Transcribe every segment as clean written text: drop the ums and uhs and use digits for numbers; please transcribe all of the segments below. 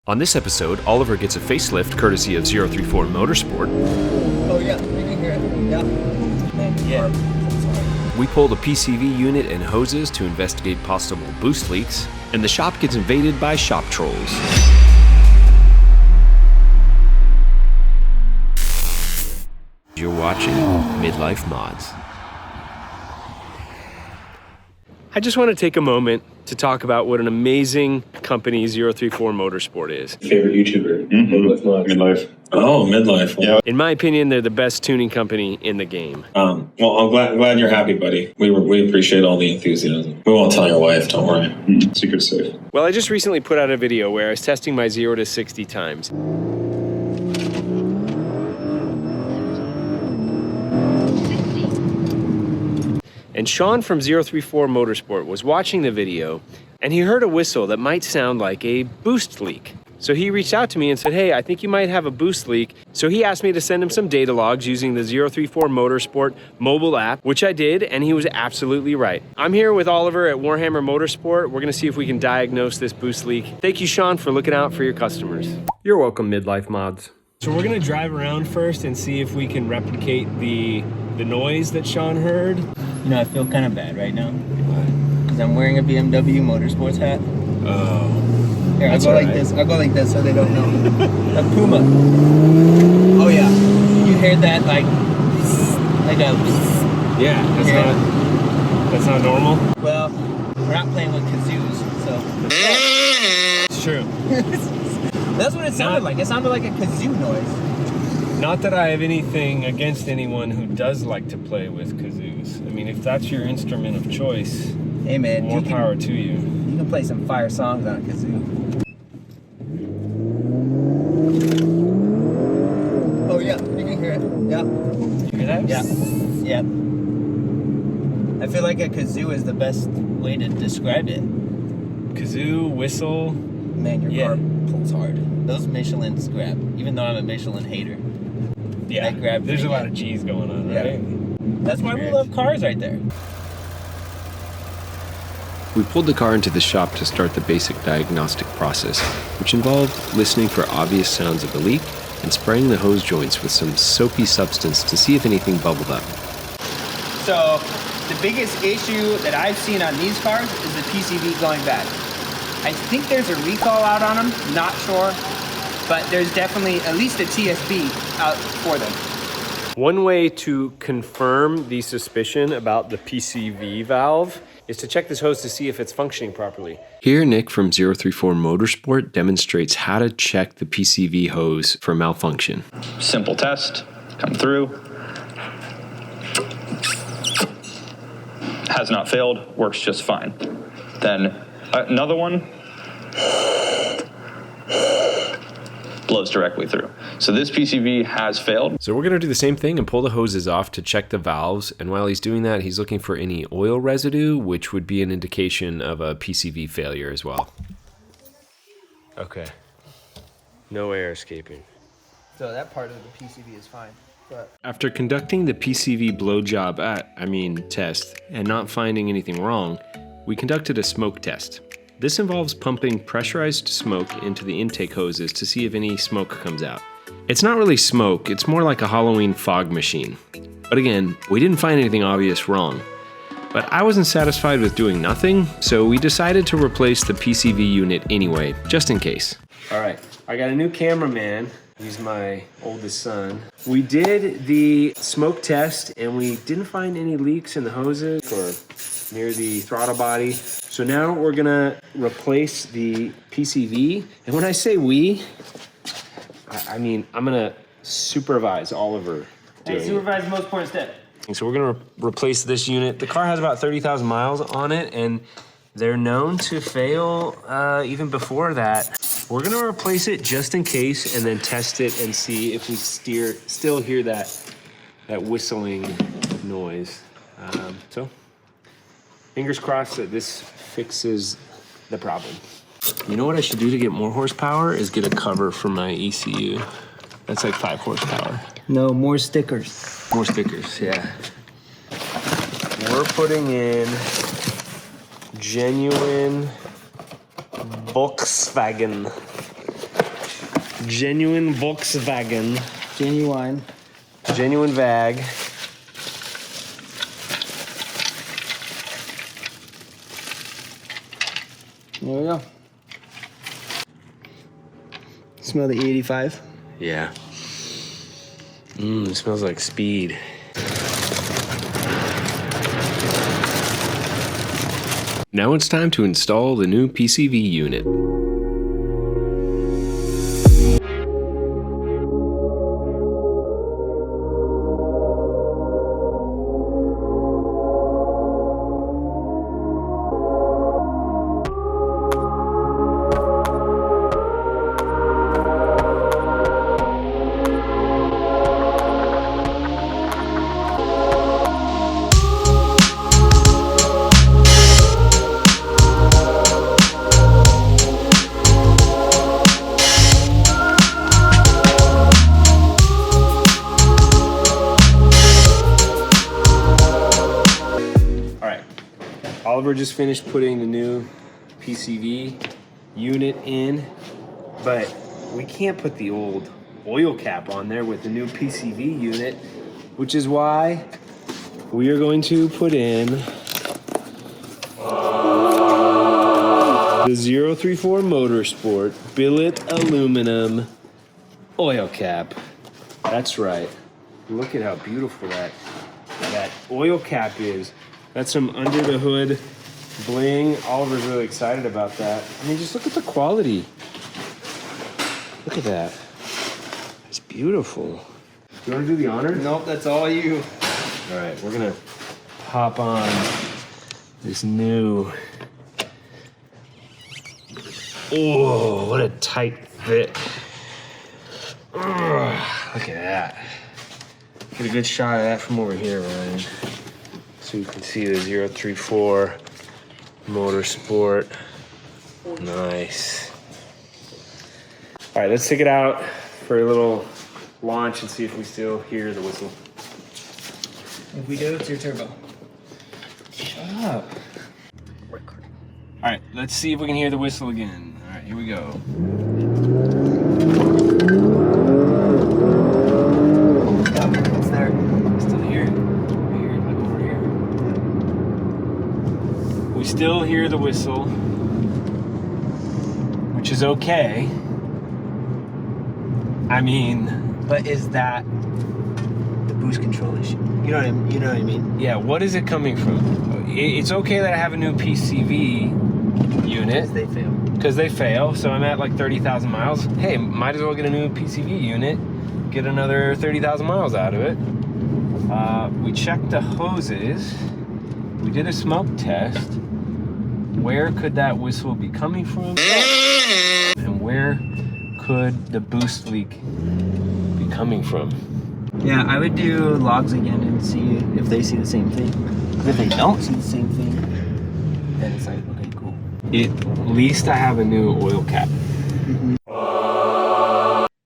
On this episode, Oliver gets a facelift courtesy of 034 Motorsport. Oh yeah, you can hear it. Yeah. We pull the PCV unit and hoses to investigate possible boost leaks, and the shop gets invaded by shop trolls. You're watching Midlife Mods. I just want to take a moment to talk about what an amazing company 034 Motorsport is. Favorite YouTuber? Midlife. Oh, Midlife. Yeah. In my opinion, they're the best tuning company in the game. Well, I'm glad you're happy, buddy. We appreciate all the enthusiasm. We won't tell your wife, don't worry. Secret's safe. Well, I just recently put out a video where I was testing my 0 to 60 times. And Sean from 034 Motorsport was watching the video, and he heard a whistle that might sound like a boost leak. So he reached out to me and said, hey, I think you might have a boost leak. So he asked me to send him some data logs using the 034 Motorsport mobile app, which I did, and he was absolutely right. I'm here with Oliver at Warhammer Motorsport. We're gonna see if we can diagnose this boost leak. Thank you, Sean, for looking out for your customers. You're welcome, Midlife Mods. So we're gonna drive around first and see if we can replicate the noise that Sean heard. You know, I feel kind of bad right now. Because I'm wearing a BMW Motorsports hat. Oh. Here, I'll go like this. I'll go like this so they don't know. A Puma. Oh yeah. You heard that like a... Yeah, that's not normal. Well, we're not playing with kazoos, so... It's true. That's what it sounded like. It sounded like a kazoo noise. Not that I have anything against anyone who does like to play with kazoos. I mean, if that's your instrument of choice, hey man, more power to you. You can play some fire songs on a kazoo. Oh yeah, you can hear it. Yeah. You hear that? Yeah. Yeah. I feel like a kazoo is the best way to describe it. Kazoo, whistle. Man, your car pulls hard. Those Michelins grab, even though I'm a Michelin hater. Yeah, there's a lot of G's going on, right? That's why we love cars right there. We pulled the car into the shop to start the basic diagnostic process, which involved listening for obvious sounds of a leak and spraying the hose joints with some soapy substance to see if anything bubbled up. So, the biggest issue that I've seen on these cars is the PCV going bad. I think there's a recall out on them, not sure, but there's definitely at least a TSB out for them. One way to confirm the suspicion about the PCV valve is to check this hose to see if it's functioning properly. Here, Nick from 034 Motorsport demonstrates how to check the PCV hose for malfunction. Simple test, come through. Has not failed, works just fine. Then another one blows directly through. So this PCV has failed. So we're gonna do the same thing and pull the hoses off to check the valves. And while he's doing that, he's looking for any oil residue, which would be an indication of a PCV failure as well. Okay. No air escaping. So that part of the PCV is fine. But after conducting the PCV test and not finding anything wrong, we conducted a smoke test. This involves pumping pressurized smoke into the intake hoses to see if any smoke comes out. It's not really smoke, it's more like a Halloween fog machine. But again, we didn't find anything obvious wrong. But I wasn't satisfied with doing nothing, so we decided to replace the PCV unit anyway, just in case. All right, I got a new cameraman. He's my oldest son. We did the smoke test and we didn't find any leaks in the hoses or near the throttle body. So now we're gonna replace the PCV. And when I say we, I mean, I'm gonna supervise Oliver doing supervise the most important step. So we're gonna replace this unit. The car has about 30,000 miles on it and they're known to fail even before that. We're gonna replace it just in case and then test it and see if we still hear that whistling noise. So fingers crossed that this fixes the problem. You know what I should do to get more horsepower is get a cover for my ECU. That's like 5 horsepower. No, more stickers. More stickers, yeah. We're putting in genuine Volkswagen Genuine Volkswagen. Genuine. Genuine VAG. There we go. Smell the E85. Yeah. It smells like speed. Now it's time to install the new PCV unit. Oliver just finished putting the new PCV unit in, but we can't put the old oil cap on there with the new PCV unit, which is why we are going to put in the 034 Motorsport billet aluminum oil cap. That's right. Look at how beautiful that oil cap is. That's some under the hood bling. Oliver's really excited about that. I mean, just look at the quality. Look at that. It's beautiful. You want to do the honors? Nope, that's all you. All right, we're gonna hop on this new. Oh, what a tight fit. Ugh, look at that. Get a good shot of that from over here, Ryan. So you can see the 034 Motorsport. Nice. All right, let's take it out for a little launch and see if we still hear the whistle. If we do, it's your turbo. Shut up. All right, let's see if we can hear the whistle again. All right, here we go. It's there. Still hear it. Hear it like over here. We still hear the whistle, which is okay. I mean, But is that the boost control issue? You know what I mean? yeah, what is it coming from? It's okay that I have a new PCV unit Because they fail. because they fail. So I'm at like 30,000 miles. Hey, might as well get a new PCV unit, get another 30,000 miles out of it. We checked the hoses. We did a smoke test. Where could that whistle be coming from? And where could the boost leak be coming from? Yeah, I would do logs again and see if they see the same thing. Because if they don't see the same thing, then it's like, okay, cool. At least I have a new oil cap.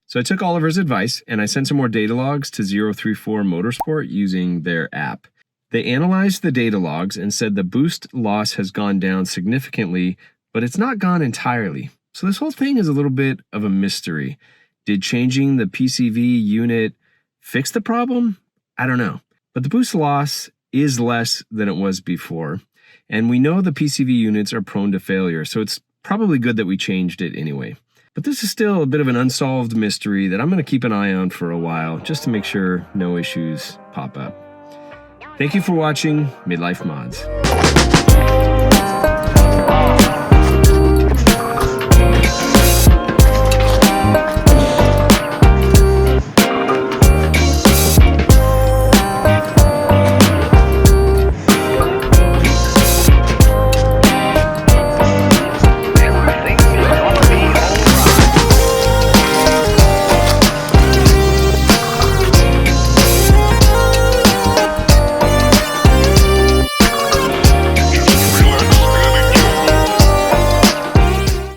So I took Oliver's advice and I sent some more data logs to 034 Motorsport using their app. They analyzed the data logs and said the boost loss has gone down significantly, but it's not gone entirely. So this whole thing is a little bit of a mystery. Did changing the PCV unit fix the problem? I don't know. But the boost loss is less than it was before. And we know the PCV units are prone to failure, so it's probably good that we changed it anyway. But this is still a bit of an unsolved mystery that I'm going to keep an eye on for a while, just to make sure no issues pop up. Thank you for watching Midlife Mods.